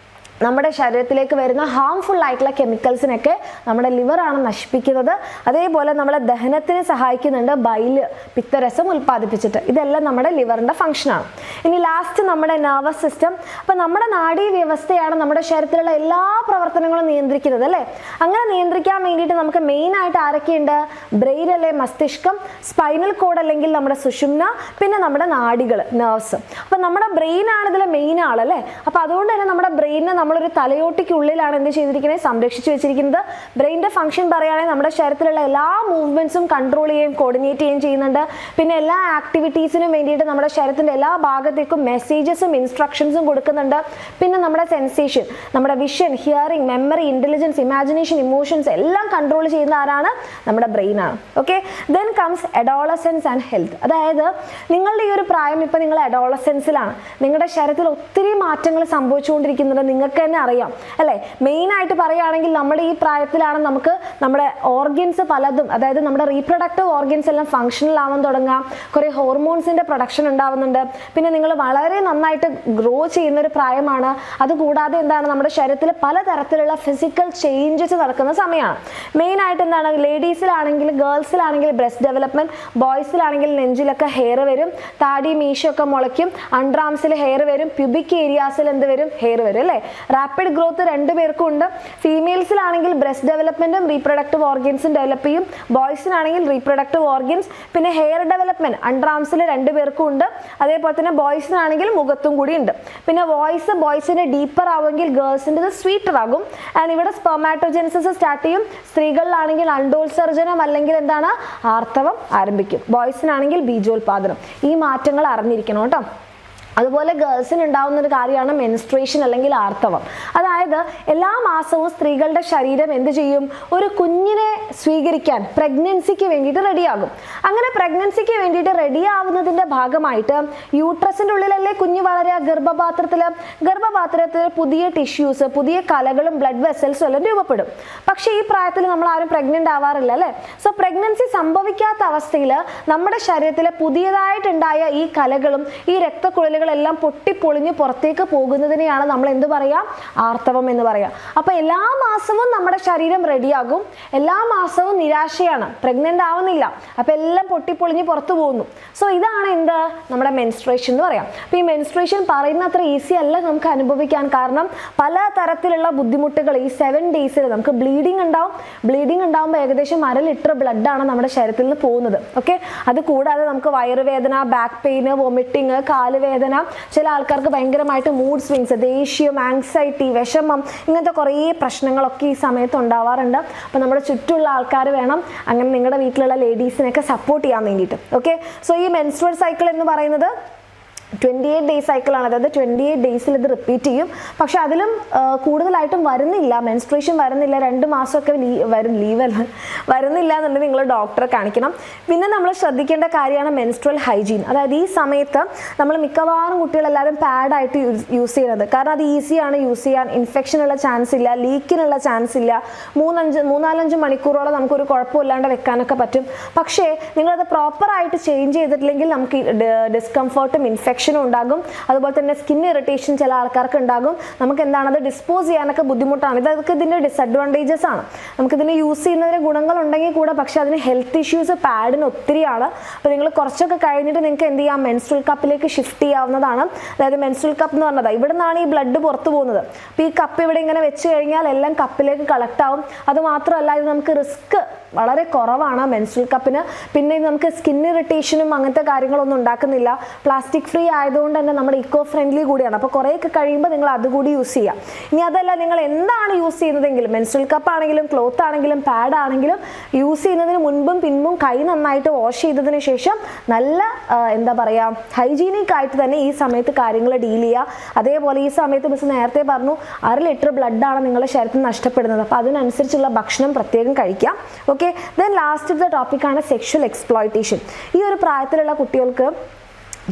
നമ്മുടെ ശരീരത്തിലേക്ക് വരുന്ന ഹാംഫുൾ ആയിട്ടുള്ള കെമിക്കൽസിനൊക്കെ നമ്മുടെ ലിവറാണ് നശിപ്പിക്കുന്നത്. അതേപോലെ നമ്മളെ ദഹനത്തിന് സഹായിക്കുന്നുണ്ട് ബൈല്, പിത്തരസം ഉൽപ്പാദിപ്പിച്ചിട്ട്. ഇതെല്ലാം നമ്മുടെ ലിവറിൻ്റെ ഫംഗ്ഷനാണ്. ഇനി ലാസ്റ്റ് നമ്മുടെ നെർവസ് സിസ്റ്റം. അപ്പം നമ്മുടെ നാഡീ വ്യവസ്ഥയാണ് നമ്മുടെ ശരീരത്തിലുള്ള എല്ലാ പ്രവർത്തനങ്ങളും നിയന്ത്രിക്കുന്നത് അല്ലേ. അങ്ങനെ നിയന്ത്രിക്കാൻ വേണ്ടിയിട്ട് നമുക്ക് മെയിനായിട്ട് ആരൊക്കെയുണ്ട്? ബ്രെയിൻ അല്ലെ, മസ്തിഷ്കം, സ്പൈനൽ കോഡ് അല്ലെങ്കിൽ നമ്മുടെ സുഷുമ്ന, പിന്നെ നമ്മുടെ നാഡികൾ, നെർവ്സ്. അപ്പം നമ്മുടെ ബ്രെയിനാണ് ഇതിലെ മെയിൻ ആളല്ലേ. അപ്പം അതുകൊണ്ട് തന്നെ നമ്മുടെ ബ്രെയിനിനെ നമ്മളൊരു തലയോട്ടിക്കുള്ളിലാണ് എന്ത് ചെയ്തിരിക്കുന്നത്? സംരക്ഷിച്ചു വെച്ചിരിക്കുന്നത്. ബ്രെയിൻ്റെ ഫംഗ്ഷൻ പറയുകയാണെങ്കിൽ നമ്മുടെ ശരീരത്തിലുള്ള എല്ലാ മൂവ്മെന്റ്സും കൺട്രോൾ ചെയ്യുകയും കോർഡിനേറ്റ് ചെയ്യുകയും ചെയ്യുന്നുണ്ട്. പിന്നെ എല്ലാ ആക്ടിവിറ്റീസിനും വേണ്ടിയിട്ട് നമ്മുടെ ശരീരത്തിൻ്റെ എല്ലാ ഭാഗത്തേക്കും മെസ്സേജസും ഇൻസ്ട്രക്ഷൻസും കൊടുക്കുന്നുണ്ട്. പിന്നെ നമ്മുടെ സെൻസേഷൻ, നമ്മുടെ vision, hearing, memory, intelligence, imagination, emotions എല്ലാം കൺട്രോൾ ചെയ്യുന്ന ആരാണ്? നമ്മുടെ ബ്രെയിനാണ്. Okay, then comes adolescence and health. അതായത് നിങ്ങളുടെ ഈ ഒരു പ്രായം, ഇപ്പം നിങ്ങൾ അഡോളസൻസിലാണ്, നിങ്ങളുടെ ശരീരത്തിൽ ഒത്തിരി മാറ്റങ്ങൾ സംഭവിച്ചുകൊണ്ടിരിക്കുന്നുണ്ട്. നിങ്ങൾക്ക് നിങ്ങൾക്ക് തന്നെ അറിയാം അല്ലേ. മെയിനായിട്ട് പറയുകയാണെങ്കിൽ നമ്മുടെ ഈ പ്രായത്തിലാണ് നമുക്ക് നമ്മുടെ ഓർഗൻസ് പലതും, അതായത് നമ്മുടെ റീപ്രൊഡക്റ്റീവ് ഓർഗൻസ് എല്ലാം ഫങ്ഷണൽ ആവാൻ തുടങ്ങാം, കുറേ ഹോർമോൺസിൻ്റെ പ്രൊഡക്ഷൻ ഉണ്ടാവുന്നുണ്ട്, പിന്നെ നിങ്ങൾ വളരെ നന്നായിട്ട് ഗ്രോ ചെയ്യുന്ന ഒരു പ്രായമാണ്. അതുകൂടാതെ എന്താണ്, നമ്മുടെ ശരീരത്തിൽ പലതരത്തിലുള്ള ഫിസിക്കൽ ചേഞ്ചസ് നടക്കുന്ന സമയമാണ്. മെയിനായിട്ട് എന്താണ്, ലേഡീസിലാണെങ്കിൽ ഗേൾസിലാണെങ്കിൽ ബ്രസ്റ്റ് ഡെവലപ്മെൻറ്റ്, ബോയ്സിലാണെങ്കിൽ നെഞ്ചിലൊക്കെ ഹെയർ വരും, താടി മീശയൊക്കെ മുളയ്ക്കും, അണ്ടർആംസിൽ ഹെയർ വരും, പ്യൂബിക് ഏരിയാസിൽ എന്ത് വരും, ഹെയർ വരും അല്ലേ. റാപ്പിഡ് ഗ്രോത്ത് രണ്ടുപേർക്കും ഉണ്ട്. ഫീമെയിൽസിലാണെങ്കിൽ ബ്രസ്റ്റ് ഡെവലപ്മെൻറ്റും റീപ്രൊഡക്റ്റീവ് ഓർഗൻസും ഡെവലപ്പ് ചെയ്യും, ബോയ്സിനാണെങ്കിൽ റീപ്രൊഡക്റ്റീവ് ഓർഗൻസ് പിന്നെ ഹെയർ ഡെവലപ്മെൻറ്റ് അണ്ടർആംസിൽ രണ്ടുപേർക്കും ഉണ്ട്. അതേപോലെ തന്നെ ബോയ്സിനാണെങ്കിൽ മുഖത്തും കൂടി ഉണ്ട്. പിന്നെ വോയിസ് ബോയ്സിൻ്റെ ഡീപ്പർ ആവുമെങ്കിൽ ഗേൾസിൻ്റെ സ്വീറ്റർ ആകും. ആൻഡ് ഇവിടെ സ്പെർമാറ്റോജെനിസിസ് സ്റ്റാർട്ട് ചെയ്യും. സ്ത്രീകളിലാണെങ്കിൽ അണ്ടോത്സർജനം അല്ലെങ്കിൽ എന്താണ്, ആർത്തവം ആരംഭിക്കും. ബോയ്സിനാണെങ്കിൽ ബീജോത്പാദനം. ഈ മാറ്റങ്ങൾ അറിഞ്ഞിരിക്കണം കേട്ടോ. അതുപോലെ ഗേൾസിന് ഉണ്ടാകുന്ന ഒരു കാര്യമാണ് മെൻസ്ട്രേഷൻ അല്ലെങ്കിൽ ആർത്തവം. അതായത് എല്ലാ മാസവും സ്ത്രീകളുടെ ശരീരം എന്ത് ചെയ്യും, ഒരു കുഞ്ഞിനെ സ്വീകരിക്കാൻ പ്രഗ്നൻസിക്ക് വേണ്ടിയിട്ട് റെഡിയാകും. അങ്ങനെ പ്രഗ്നൻസിക്ക് വേണ്ടിയിട്ട് റെഡിയാവുന്നതിൻ്റെ ഭാഗമായിട്ട് യൂട്രസിൻ്റെ ഉള്ളിലല്ലേ കുഞ്ഞ് വളരുക, ഗർഭപാത്രത്തിൽ പുതിയ ടിഷ്യൂസ്, പുതിയ കലകളും ബ്ലഡ് വെസൽസും എല്ലാം രൂപപ്പെടും. പക്ഷേ ഈ പ്രായത്തിൽ നമ്മൾ ആരും പ്രഗ്നൻ്റ് ആവാറില്ല അല്ലേ. സോ പ്രഗ്നൻസി സംഭവിക്കാത്ത അവസ്ഥയിൽ നമ്മുടെ ശരീരത്തിലെ പുതിയതായിട്ടുണ്ടായ ഈ കലകളും ഈ രക്തക്കുഴലുകളും എല്ലാം പൊട്ടിപ്പൊളിഞ്ഞ് പുറത്തേക്ക് പോകുന്നതിനെയാണ് നമ്മൾ എന്ത് പറയാം, ആർത്തവം എന്ന് പറയാം. അപ്പോൾ എല്ലാ മാസവും നമ്മുടെ ശരീരം റെഡിയാകും, എല്ലാ മാസവും നിരാശയാണ്, പ്രഗ്നൻ്റ് ആവുന്നില്ല, അപ്പോൾ എല്ലാം പൊട്ടിപ്പൊളിഞ്ഞ് പുറത്തു പോകുന്നു. സോ ഇതാണ് എന്ത്, നമ്മുടെ മെൻസ്ട്രേഷൻ എന്ന് പറയാം. അപ്പോൾ ഈ മെൻസ്ട്രേഷൻ പറയുന്ന അത്ര ഈസി അല്ല നമുക്ക് അനുഭവിക്കാൻ. കാരണം പല തരത്തിലുള്ള ബുദ്ധിമുട്ടുകൾ ഈ 7 ഡേയ്സിൽ നമുക്ക് ബ്ലീഡിങ് ഉണ്ടാവും. ബ്ലീഡിങ് ഉണ്ടാകുമ്പോൾ ഏകദേശം 1/2 ലിറ്റർ ബ്ലഡാണ് നമ്മുടെ ശരീരത്തിൽ നിന്ന് പോകുന്നത്. ഓക്കെ, അത് കൂടാതെ നമുക്ക് വയറുവേദന, ബാക്ക് പെയിന്, വൊമിറ്റിങ്, കാലുവേദന, ചില ആൾക്കാർക്ക് ഭയങ്കരമായിട്ട് മൂഡ് സ്വിങ്സ്, ദേഷ്യം, ആങ്സൈറ്റി, വിഷമം, ഇങ്ങനത്തെ കുറേ പ്രശ്നങ്ങളൊക്കെ ഈ സമയത്ത് ഉണ്ടാവാറുണ്ട്. അപ്പോൾ നമ്മുടെ ചുറ്റുമുള്ള ആൾക്കാർ വേണം അങ്ങനെ നിങ്ങളുടെ വീട്ടിലുള്ള ലേഡീസിനെയൊക്കെ സപ്പോർട്ട് ചെയ്യാൻ വേണ്ടിയിട്ട്. ഓക്കെ, സോ ഈ മെൻസ്ട്രുവൽ സൈക്കിൾ എന്ന് പറയുന്നത് 28 ഡേയ്സ് സൈക്കിളാണ്. അതായത് 28 ഡേയ്സിൽ ഇത് റിപ്പീറ്റ് ചെയ്യും. പക്ഷെ അതിലും കൂടുതലായിട്ടും വരുന്നില്ല, മെൻസ്ട്രേഷൻ വരുന്നില്ല, 2 മാസമൊക്കെ വരുന്നില്ല എന്നുണ്ടെങ്കിൽ നിങ്ങൾ ഡോക്ടറെ കാണിക്കണം. പിന്നെ നമ്മൾ ശ്രദ്ധിക്കേണ്ട കാര്യമാണ് മെൻസ്ട്രൽ ഹൈജീൻ. അതായത് ഈ സമയത്ത് നമ്മൾ മിക്കവാറും കുട്ടികളെല്ലാവരും പാഡായിട്ട് യൂസ് ചെയ്യുന്നത്. കാരണം അത് ഈസിയാണ് യൂസ് ചെയ്യാൻ, ഇൻഫെക്ഷനുള്ള ചാൻസ് ഇല്ല, ലീക്കിനുള്ള ചാൻസ് ഇല്ല, 3-4-5 മണിക്കൂറോളം നമുക്കൊരു കുഴപ്പമില്ലാണ്ട് വെക്കാനൊക്കെ പറ്റും. പക്ഷേ നിങ്ങളത് പ്രോപ്പറായിട്ട് ചേഞ്ച് ചെയ്തിട്ടില്ലെങ്കിൽ നമുക്ക് ഡിസ്കംഫർട്ടും ഇൻഫെക്ഷൻ ഉണ്ടാകും. അതുപോലെ തന്നെ സ്കിൻ ഇറിറ്റേഷൻ ചില ആൾക്കാർക്ക് ഉണ്ടാകും. നമുക്ക് എന്താണ്, അത് ഡിസ്പോസ് ചെയ്യാനൊക്കെ ബുദ്ധിമുട്ടാണ്. ഇതൊക്കെ ഇതിൻ്റെ ഡിസഡ്വാൻറ്റേജസ് ആണ്. നമുക്കിതിനെ യൂസ് ചെയ്യുന്നതിന് ഗുണങ്ങളുണ്ടെങ്കിൽ കൂടെ പക്ഷെ അതിന് ഹെൽത്ത് ഇഷ്യൂസ് പാഡിന് ഒത്തിരിയാണ്. അപ്പോൾ നിങ്ങൾ കുറച്ചൊക്കെ കഴിഞ്ഞിട്ട് നിങ്ങൾക്ക് എന്ത് ചെയ്യാം, മെൻസ്ട്രൽ കപ്പിലേക്ക് ഷിഫ്റ്റ് ചെയ്യാവുന്നതാണ്. അതായത് മെൻസ്ട്രൽ കപ്പ് എന്ന് പറഞ്ഞത് ഇവിടെ നിന്നാണ് ഈ ബ്ലഡ് പുറത്തു പോകുന്നത്. അപ്പോൾ ഈ കപ്പ് ഇവിടെ ഇങ്ങനെ വെച്ച് കഴിഞ്ഞാൽ എല്ലാം കപ്പിലേക്ക് കളക്ട് ആവും. അതുമാത്രമല്ല ഇത് നമുക്ക് റിസ്ക് വളരെ കുറവാണ് മെൻസ്ട്രൽ കപ്പിന്. പിന്നെ നമുക്ക് സ്കിൻ ഇറിറ്റേഷനും അങ്ങനത്തെ കാര്യങ്ങളൊന്നും ഉണ്ടാക്കുന്നില്ല. പ്ലാസ്റ്റിക് ഫ്രീ ആയതുകൊണ്ട് തന്നെ നമ്മുടെ ഇക്കോ ഫ്രണ്ട്ലി കൂടിയാണ്. അപ്പോൾ കുറേയൊക്കെ കഴിയുമ്പോൾ നിങ്ങൾ അതുകൂടി യൂസ് ചെയ്യാം. ഇനി അതല്ല, നിങ്ങൾ എന്താണ് യൂസ് ചെയ്യുന്നതെങ്കിലും, മെൻസ്ട്രൽ കപ്പ് ആണെങ്കിലും ക്ലോത്ത് ആണെങ്കിലും പാഡ് ആണെങ്കിലും യൂസ് ചെയ്യുന്നതിന് മുൻപും പിൻപും കൈ നന്നായിട്ട് വാഷ് ചെയ്തതിന് ശേഷം നല്ല എന്താ പറയുക, ഹൈജീനിക് ആയിട്ട് തന്നെ ഈ സമയത്ത് കാര്യങ്ങൾ ഡീൽ ചെയ്യുക. അതേപോലെ ഈ സമയത്ത് മിസ് നേരത്തെ പറഞ്ഞു 1/2 ലിറ്റർ ബ്ലഡാണ് നിങ്ങളുടെ ശരീരത്തിൽ നഷ്ടപ്പെടുന്നത്. അപ്പോൾ അതിനനുസരിച്ചുള്ള ഭക്ഷണം പ്രത്യേകം കഴിക്കാം. ഓക്കെ, ദെൻ ലാസ്റ്റ് ടോപ്പിക്കാണ് സെക്ഷൽ എക്സ്പ്ലോയിറ്റേഷൻ. ഈ ഒരു പ്രായത്തിലുള്ള കുട്ടികൾക്ക്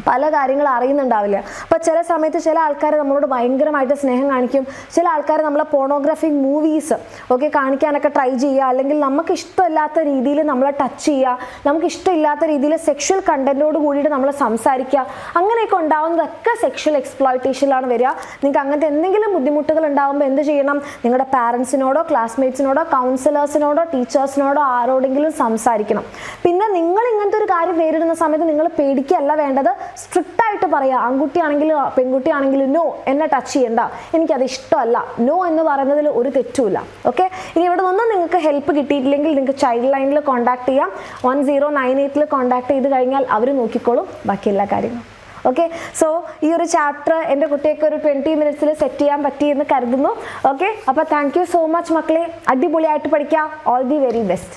പല കാര്യങ്ങൾ അറിയുന്നുണ്ടാവില്ല. അപ്പോൾ ചില സമയത്ത് ചില ആൾക്കാർ നമ്മളോട് ഭയങ്കരമായിട്ട് സ്നേഹം കാണിക്കും. ചില ആൾക്കാർ നമ്മളെ പോണോഗ്രാഫിക് മൂവീസ് ഒക്കെ കാണിക്കാനൊക്കെ ട്രൈ ചെയ്യുക, അല്ലെങ്കിൽ നമുക്ക് ഇഷ്ടമില്ലാത്ത രീതിയിൽ നമ്മളെ ടച്ച് ചെയ്യുക, നമുക്ക് ഇഷ്ടമില്ലാത്ത രീതിയിൽ സെക്ഷൽ കണ്ടന്റോട് കൂടിയിട്ട് നമ്മൾ സംസാരിക്കുക, അങ്ങനെയൊക്കെ ഉണ്ടാവുന്നതൊക്കെ സെക്ഷൽ എക്സ്പ്ലോയിറ്റേഷനിലാണ് വരിക. നിങ്ങൾക്ക് അങ്ങനത്തെ എന്തെങ്കിലും ബുദ്ധിമുട്ടുകൾ ഉണ്ടാകുമ്പോൾ എന്ത് ചെയ്യണം, നിങ്ങളുടെ പാരൻസിനോടോ ക്ലാസ്മേറ്റ്സിനോടോ കൗൺസിലേഴ്സിനോടോ ടീച്ചേഴ്സിനോടോ ആരോടെങ്കിലും സംസാരിക്കണം. പിന്നെ നിങ്ങൾ ഇങ്ങനത്തെ ഒരു കാര്യം നേരിടുന്ന സമയത്ത് നിങ്ങൾ പേടിക്കുകയല്ല വേണ്ടത്, സ്ട്രിക്റ്റ് ആയിട്ട് പറയുക. ആൺകുട്ടിയാണെങ്കിലും പെൺകുട്ടിയാണെങ്കിലും നോ, എന്നെ ടച്ച് ചെയ്യണ്ട, എനിക്കത് ഇഷ്ടമല്ല, നോ എന്ന് പറയുന്നതിൽ ഒരു തെറ്റുമില്ല. ഓക്കെ, ഇനി ഇവിടെ നിന്നും നിങ്ങൾക്ക് ഹെൽപ്പ് കിട്ടിയിട്ടില്ലെങ്കിൽ നിങ്ങൾക്ക് ചൈൽഡ് ലൈനിൽ കോൺടാക്ട് ചെയ്യാം. 1098 കോൺടാക്ട് ചെയ്ത് കഴിഞ്ഞാൽ അവർ നോക്കിക്കോളും ബാക്കി എല്ലാ കാര്യങ്ങളും. ഓക്കെ, സോ ഈ ഒരു ചാപ്റ്റർ എൻ്റെ കുട്ടിയൊക്കെ ഒരു 20 മിനിറ്റ്സിൽ സെറ്റ് ചെയ്യാൻ പറ്റിയെന്ന് കരുതുന്നു. ഓക്കെ, അപ്പോൾ താങ്ക് യു സോ മച്ച് മക്കളെ, അടിപൊളിയായിട്ട് പഠിക്കുക. All the very best.